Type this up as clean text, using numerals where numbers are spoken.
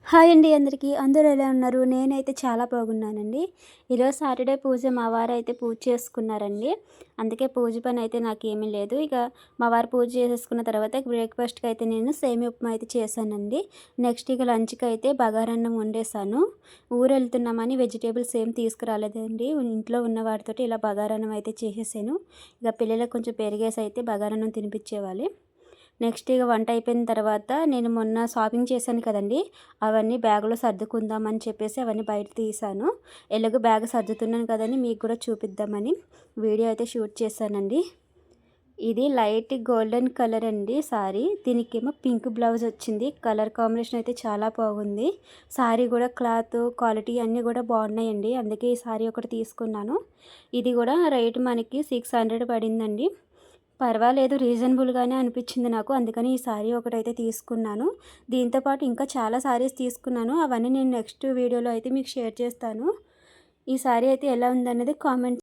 Hi అండి అందరికీ. అందరూ ఎలా ఉన్నారు? నేనైతే చాలా బాగున్నానండి. ఈరోజు సాటర్డే పూజ మా వారైతే పూజ చేసుకున్నారండి. అందుకే పూజ పని అయితే నాకేమీ లేదు. ఇక మా వారు పూజ చేసేసుకున్న తర్వాత బ్రేక్‌ఫాస్ట్‌కి అయితే నేను సేమియా ఉప్మా అయితే చేశానండి. నెక్స్ట్ ఇక లంచ్‌కి అయితే బగారన్నం వండేసాను. ఊరెళ్తున్నామని వెజిటబుల్స్ ఏం తీసుకురాలేదండి. ఇంట్లో ఉన్న వాటితోటి ఇలా బగారన్నం అయితే చేసేసాను. ఇక పిల్లలకు కొంచెం పెరిగేసి అయితే బగారన్నం తినిపించేవాలి. నెక్స్ట్ ఇక వంట అయిపోయిన తర్వాత నేను మొన్న షాపింగ్ చేశాను కదండీ! అవన్నీ బ్యాగ్‌లో సర్దుకుందామని చెప్పేసి అవన్నీ బయట తీశాను. ఎలాగో బ్యాగ్ సర్దుతున్నాను కదని మీకు కూడా చూపిద్దామని వీడియో అయితే షూట్ చేశానండి. ఇది లైట్ గోల్డెన్ కలర్ అండి సారీ. దీనికేమో పింక్ బ్లౌజ్ వచ్చింది. కలర్ కాంబినేషన్ అయితే చాలా బాగుంది. సారీ కూడా క్లాత్ క్వాలిటీ అన్నీ కూడా బాగున్నాయండి. అందుకే ఈ సారీ ఒకటి తీసుకున్నాను. ఇది కూడా రేట్ మనకి 600 పడిందండి. పర్వాలేదు రీజనబుల్‌గానే అనిపించింది నాకు. అందుకని ఈ సారీ ఒకటైతే తీసుకున్నాను. దీంతో పాటు ఇంకా చాలా సారీస్ తీసుకున్నాను. అవన్నీ నేను నెక్స్ట్ వీడియోలో అయితే మీకు షేర్ చేస్తాను. ఈ సారీ అయితే ఎలా ఉందన్నది కామెంట్